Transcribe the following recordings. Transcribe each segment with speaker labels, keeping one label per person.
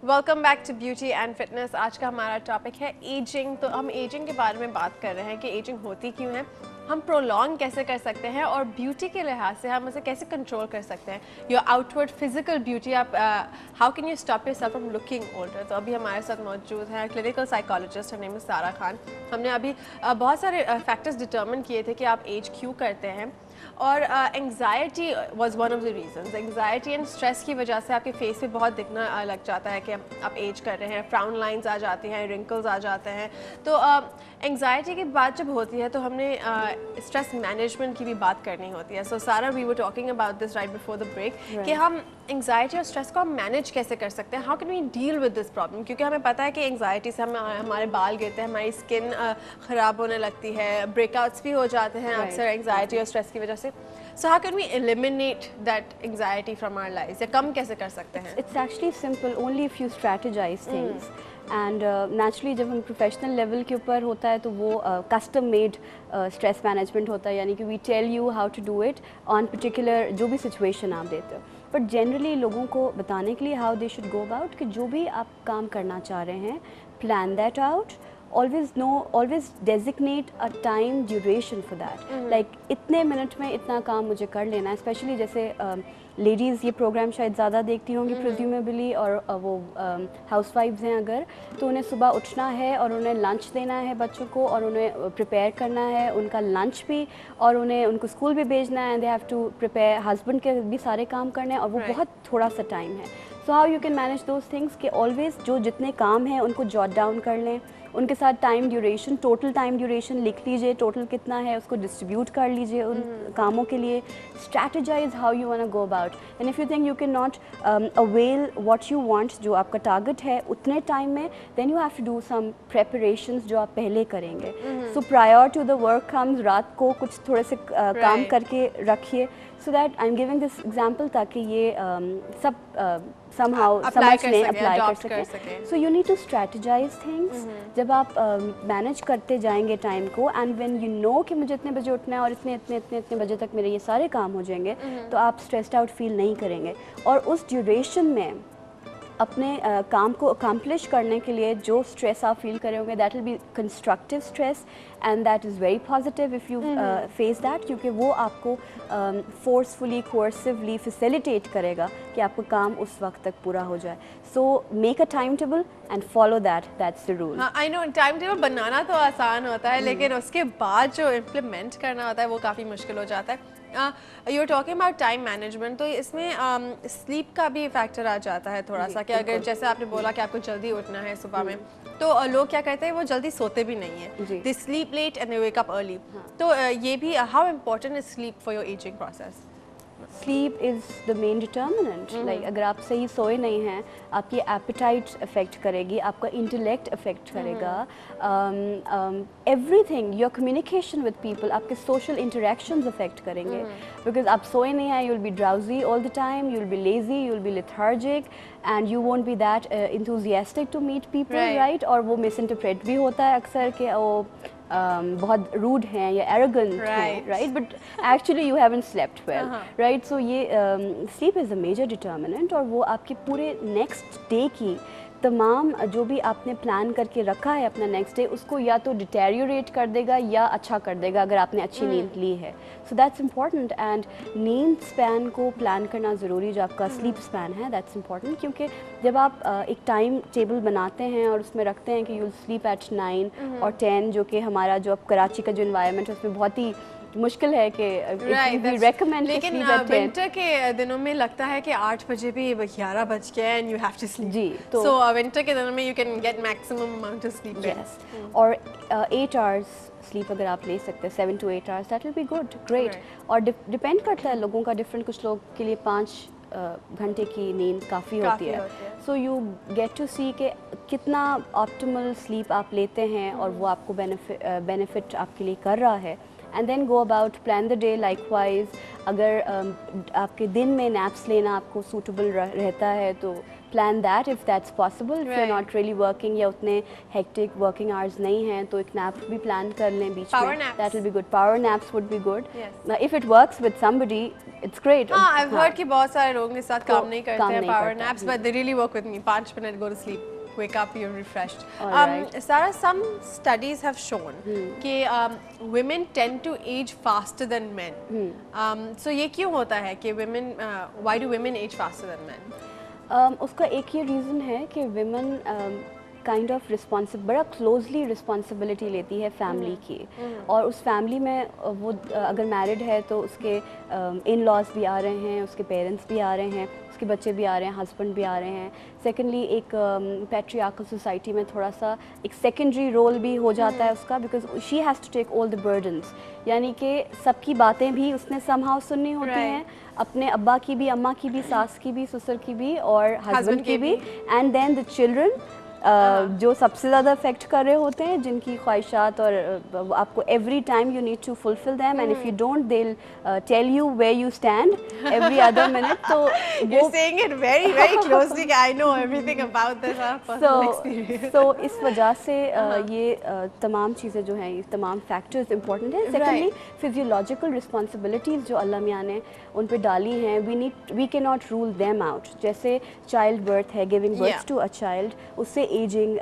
Speaker 1: Welcome back to beauty and fitness. आज का हमारा टॉपिक है एजिंग। तो हम एजिंग के बारे में बात कर रहे हैं कि एजिंग होती क्यों है, हम प्रोलॉन्ग कैसे कर सकते हैं और ब्यूटी के लिहाज से हम उसे कैसे कंट्रोल कर सकते हैं। योर आउटवर्ड फिजिकल ब्यूटी, आप how can you stop yourself from looking older. तो अभी हमारे साथ मौजूद हैं clinical psychologist, her name is सारा खान। हमने अभी बहुत सारे फैक्टर्स डिटर्मिन किए थे कि आप एज क्यों करते हैं, और anxiety was one of the reasons. Anxiety and stress की वजह से आपके फेस पे बहुत दिखना लग जाता है कि आप एज कर रहे हैं, फ्राउन लाइंस आ जाती हैं, रिंकल्स आ जाते हैं। तो एंग्जाइटी की बात जब होती है तो हमने स्ट्रेस मैनेजमेंट की भी बात करनी होती है। So Sara we were talking about this right before the break कि हम एंग्जाइटी और स्ट्रेस को हम मैनेज कैसे कर सकते हैं, how can we deal with this problem. क्योंकि हमें पता है कि एंग्जाइटी से हमारे बाल गिरते हैं, हमारी स्किन ख़राब होने लगती है, ब्रेकआउट्स भी हो जाते हैं अक्सर एंग्जाइटी और स्ट्रेस की वजह से। So how can we eliminate that anxiety from our lives? या कम कैसे कर सकते हैं?
Speaker 2: It's actually simple, only if you strategize things. And naturally जब हम प्रोफेशनल लेवल के ऊपर होता है तो वो कस्टम मेड स्ट्रेस मैनेजमेंट होता है, यानी कि we tell you how to do it on particular जो भी सिचुएशन आप देते हो। बट जनरली लोगों को बताने के लिए how they should go about कि जो भी आप काम करना चाह रहे हैं, plan that out, always designate a time duration for that. Like इतने मिनट में इतना काम मुझे कर लेना है। स्पेशली जैसे लेडीज़ ये प्रोग्राम शायद ज़्यादा देखती होंगी प्रिज्यूमेबली, और वो हाउसवाइफ्स हैं अगर, तो उन्हें सुबह उठना है और उन्हें लंच देना है बच्चों को, और उन्हें प्रिपेयर करना है उनका लंच भी, और उन्हें उनको स्कूल भी भेजना है, they have to prepare, husband के भी सारे काम करने हैं, और वो बहुत थोड़ा सा टाइम है। So how you can manage those things कि ऑलवेज जो जितने काम हैं उनको जॉट डाउन कर लें, उनके साथ time duration, total time duration लिख लीजिए, टोटल कितना है उसको डिस्ट्रीब्यूट कर लीजिए उन कामों के लिए। Strategize how you want to go about, and if you think you can not avail what you want, जो आपका टारगेट है उतने टाइम में, then you have to do some preparations जो आप पहले करेंगे। So prior to the work comes, रात को कुछ थोड़े से काम करके रखिए, so that I am giving this example ताकि ये सब somehow समझ लें, अप्लाई कर सकें। सो you need to strategize things. जब आप मैनेज करते जाएंगे टाइम को, एंड व्हेन यू नो कि मुझे इतने बजे उठना है और इतने बजे तक मेरे ये सारे काम हो जाएंगे, तो आप स्ट्रेस्ड आउट फील नहीं करेंगे। और उस ड्यूरेशन में अपने काम को अकम्प्लिश करने के लिए जो स्ट्रेस आप फील करे होंगे, that will be constructive stress, and that is very positive if you face that, क्योंकि वो आपको फोर्सफुली कोर्सिवली फैसिलिटेट करेगा कि आपका काम उस वक्त तक पूरा हो जाए। So make a time table and follow that, that's the rule.
Speaker 1: I know time table बनाना तो आसान होता है, लेकिन उसके बाद जो इम्प्लीमेंट करना होता है वो काफ़ी मुश्किल हो जाता है। You are talking about time management, तो इसमें स्लीप का भी फैक्टर आ जाता है थोड़ा सा, कि अगर जैसे आपने बोला कि आपको जल्दी उठना है सुबह में, तो लोग क्या कहते हैं वो जल्दी सोते भी नहीं है, they sleep late and they wake up early. तो ये भी how important is sleep for your aging process?
Speaker 2: Sleep is the main determinant. Like अगर आप सही सोए नहीं हैं, आपकी एपेटाइट अफेक्ट करेगी, आपका इंटेलेक्ट अफेक्ट करेगा, everything, your communication with people, आपके सोशल इंटरेक्शंस अफेक्ट करेंगे। बिकॉज आप सोए नहीं हैं, you will be drowsy all the time, you will be lazy, you will be lethargic, and you won't be that enthusiastic to meet people, right? और वो miss interpret भी होता है अक्सर कि वो बहुत रूड हैं या एरोगेंट हैं, right? But actually you haven't slept well, right? So ये sleep is a major determinant, और वो आपके पूरे नेक्स्ट डे की तमाम जो भी आपने प्लान करके रखा है अपना नेक्स्ट डे, उसको या तो डिटेरियोरेट कर देगा या अच्छा कर देगा अगर आपने अच्छी नींद ली है। सो दैट्स इम्पॉर्टेंट, एंड नींद स्पैन को प्लान करना ज़रूरी, जो आपका स्लीप स्पैन है, दैट्स इम्पॉर्टेंट। क्योंकि जब आप एक टाइम टेबल बनाते हैं और उसमें रखते हैं कि यू विल स्लीप एट 9 और 10, जो कि हमारा जो अब कराची का जो इन्वायरमेंट है उसमें बहुत ही मुश्किल है कि रेकमेंड,
Speaker 1: लेकिन विंटर के दिनों में लगता है कि 8 बजे भी 11 बज गए and you have to sleep. जी, तो विंटर के दिनों में you can get maximum amount of sleep. Yes, और 8 आवर्स स्लीप अगर आप ले सकते हैं, 7 to 8 hours, that will be good, great. और डिपेंड करता है लोगों का डिफरेंट, कुछ लोग के लिए 5 घंटे की नींद काफ़ी होती है। सो यू गेट टू सी कि कितना ऑप्टिमल स्लीप आप लेते हैं और वो आपको बेनिफिट आपके लिए कर रहा है, and then go about, plan the day likewise. अगर आपके दिन में नैप्स लेना आपको सूटेबल रहता है तो plan that if that's possible. If you are not really working या उतने हेक्टिक वर्किंग आवर्स नहीं हैं तो एक नैप भी प्लान कर लें बीच में, that will be good. Power naps would be good if it works with somebody,
Speaker 2: It's great.
Speaker 1: हाँ, I've heard कि बहुत सारे लोगों के साथ काम नहीं करते हैं power
Speaker 2: करता,
Speaker 1: naps, but they really work with me. 5 minute go to sleep, wake up, you're refreshed.
Speaker 2: Alright.
Speaker 1: Sarah, some studies have shown कि women tend to age faster than men. So ये क्यों होता है कि women, why do women age faster than men?
Speaker 2: उसका एक ये reason है कि women काइंड ऑफ बड़ा क्लोजली रिस्पॉन्सिबिलिटी लेती है फैमिली की, और उस फैमिली में वो अगर मैरिड है तो उसके इन लॉज भी आ रहे हैं, उसके पेरेंट्स भी आ रहे हैं, उसके बच्चे भी आ रहे हैं, हस्बैंड भी आ रहे हैं. सेकेंडली एक पैट्रियार्कल सोसाइटी में थोड़ा सा एक सेकेंडरी रोल भी हो जाता है उसका, because she has to take all the burdens, यानी कि सबकी बातें भी उसने समहाउ सुननी होती हैं, अपने अब्बा की भी, अम्मा की भी, सास की भी, ससुर की भी और हस्बैंड की भी, एंड देन द चिल्ड्रन जो सबसे ज़्यादा अफेक्ट कर रहे होते हैं, जिनकी ख्वाहिशात, और आपको every time you need to fulfil them, and if you don't they tell you where you stand every other minute. तो
Speaker 1: you're saying it very very closely. I know everything about this. Personal experience.
Speaker 2: So इस वजह से ये तमाम चीज़ें जो हैं, ये तमाम फैक्टर्स इंपॉर्टेंट हैं. सेकेंडली फिजियोलॉजिकल रिस्पॉन्सिबिलिटीज़ जो अल्लाह मियाँ ने उन पे डाली हैं, we can not rule them out. जैसे चाइल्ड बर्थ है, giving birth to a child, उससे एजिंग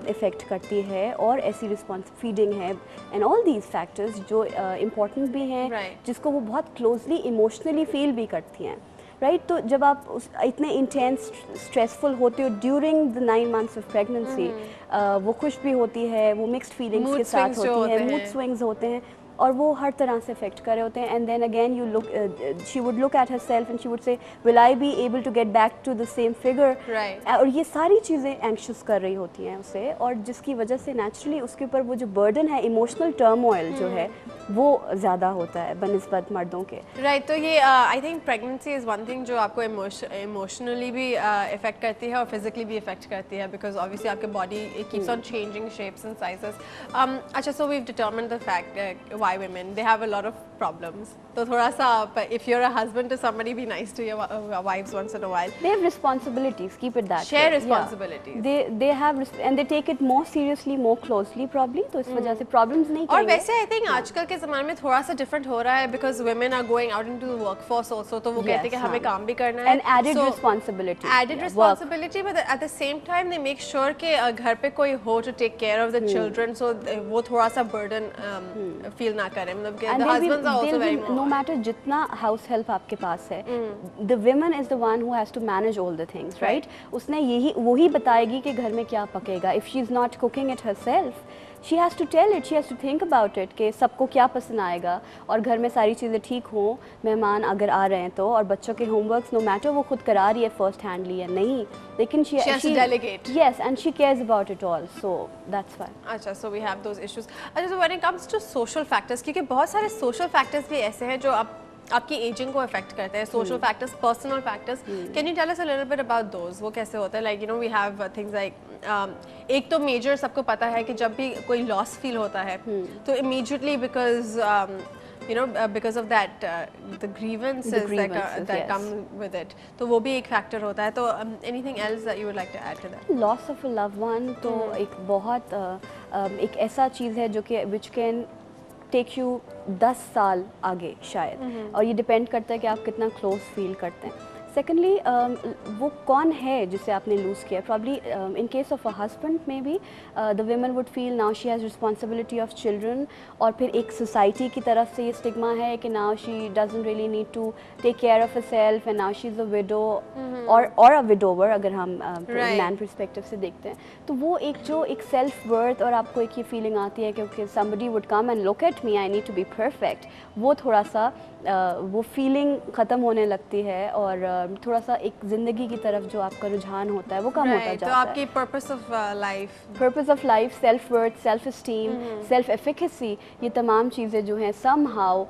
Speaker 2: इफ़ेक्ट करती है, और ऐसी रिस्पॉन्स फीडिंग है, एंड ऑल दीज फैक्टर्स जो इम्पॉर्टेंट भी हैं, जिसको वो बहुत क्लोजली इमोशनली फील भी करती हैं. राइट तो जब आप इतने इंटेंस स्ट्रेसफुल होते हो during the 9 months of pregnancy, वो खुश भी होती है, वो मिक्स्ड फीलिंग्स के साथ होती है, मूड स्विंग्स होते हैं, और वो हर तरह से अफेक्ट कर रहे होते हैं. And then again you look, she would look at herself and she would say will I be able to get back to the same figure, और ये सारी चीज़ें एंक्शस कर रही होती हैं उसे, और जिसकी वजह से नेचुरली उसके ऊपर वो जो बर्डन है, इमोशनल टर्मोइल जो है, वो ज़्यादा होता है बनस्बत मर्दों के.
Speaker 1: राइट तो ये I think pregnancy is one thing जो आपको इमोशनली भी इफेक्ट करती है और फिजिकली भी इफेक्ट करती है, बिकॉज ऑब्वियसली आपके body keeps on changing shapes and sizes. अच्छा, so we have determined the fact why women they have a lot of problems. तो थोड़ा सा if you're a husband to somebody, be nice to your wives once in a while.
Speaker 2: They have responsibilities, keep it that way.
Speaker 1: Share responsibilities.
Speaker 2: They have and they take it more seriously, more closely probably, तो इस वजह से problems नहीं
Speaker 1: और वैसे I think आजकल के ज़माने में थोड़ा सा different हो रहा है, because women are going out into the workforce also, तो वो कहते हैं कि हमें काम भी करना है.
Speaker 2: And added responsibility.
Speaker 1: Added responsibility, but at the same time they make sure कि घर पे कोई हो to take care of the children, so वो थोड़ा सा burden feel ना करें. मतलब कि the husbands are also very more.
Speaker 2: No matter जितना हाउस हेल्प आपके पास है, the woman is the one who has to manage all the things, right? उसने वही बताएगी कि घर में क्या पकेगा. If she is not cooking it herself, she has to tell it, she has to think about it कि सबको क्या पसंद आएगा, और घर में सारी चीज़ें ठीक हों, मेहमान अगर आ रहे हैं तो, और बच्चों के होमवर्क्स नो मैटर वो खुद करा रही है फर्स्ट हैंडली या नहीं, लेकिन she
Speaker 1: has to delegate.
Speaker 2: Yes, and she cares about it all, so that's why.
Speaker 1: अच्छा, so we have those issues. अच्छा, so when it comes to social factors, क्योंकि बहुत सारे social factors भी ऐसे हैं जो आपकी एजिंग को अफेक्ट करते हैं. Social factors, personal factors, can you tell us a little bit about those? वो कैसे होता है? Like you know we have things like एक तो मेजर सबको पता है कि जब भी कोई लॉस फील होता है तो immediately because you know because of that the grievances that come with it, तो वो भी एक फैक्टर होता है. तो anything else that you would like to add to that?
Speaker 2: Loss of a loved one तो एक बहुत एक ऐसा चीज़ है जो कि which can take you 10 साल आगे शायद, और ये डिपेंड करता है कि आप कितना क्लोज फील करते हैं. सेकेंडली वो कौन है जिसे आपने लूज़ किया. Probably in case of a husband में भी the woman would feel now she has responsibility of children, और फिर एक सोसाइटी की तरफ से ये स्टिग्मा है कि now she doesn't really need to take care of herself, and now she is a widow और अ विडोवर अगर हम मैन पर्सपेक्टिव से देखते हैं. तो वो एक सेल्फ वर्थ, और आपको एक ये फीलिंग आती है कि somebody would come and look at me, I need to be perfect. वो थोड़ा सा वो फीलिंग ख़त्म होने लगती है, और थोड़ा सा एक ज़िंदगी की तरफ जो आपका रुझान होता है वो कम होता जाता है.
Speaker 1: तो आपकी purpose of life,
Speaker 2: self worth, self esteem, self efficacy, ये तमाम चीज़ें जो हैं समहाउ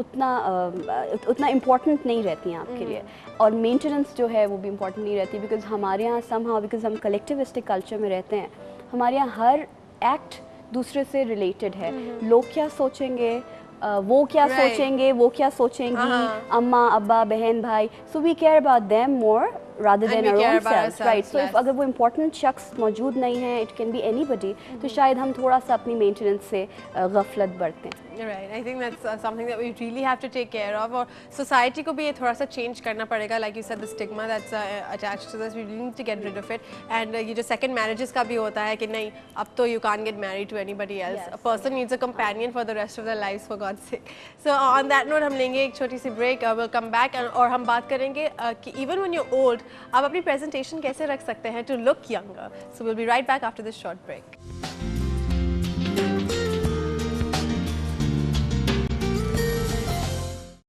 Speaker 2: उतना इम्पोर्टेंट नहीं रहती हैं आपके लिए, और मेंटेनेंस जो है वो भी इम्पोर्टेंट नहीं रहती, बिकॉज हमारे यहाँ समहाउ, बिकॉज हम कलेक्टिविस्टिक कल्चर में रहते हैं, हमारे यहाँ हर एक्ट दूसरे से रिलेटेड है. लोग क्या सोचेंगे, वो क्या सोचेंगे, वो क्या सोचेंगी, अम्मा अब्बा बहन भाई, so we care about them more rather
Speaker 1: And
Speaker 2: than
Speaker 1: we
Speaker 2: our
Speaker 1: care
Speaker 2: own
Speaker 1: about
Speaker 2: selves, right?
Speaker 1: ourselves
Speaker 2: So if
Speaker 1: less.
Speaker 2: अगर वो important शख्स मौजूद नहीं है, it can be anybody, तो शायद हम थोड़ा सा अपनी maintenance से गफलत बरतें.
Speaker 1: Right, I think that's something that we really have to take care of. और society को भी ये थोड़ा सा change करना पड़ेगा. Like you said, the stigma that's attached to this, we really need to get rid of it. And ये जो second marriages का भी होता है कि नहीं, अब तो you can't get married to anybody else.
Speaker 2: Yes,
Speaker 1: A person needs a companion for the rest of their lives, for God's sake. So on that note, हम लेंगे एक छोटी सी break. We'll come back और हम बात करेंगे कि even when you're old, आप अपनी presentation कैसे रख सकते हैं to look younger. So we'll be right back after this short break.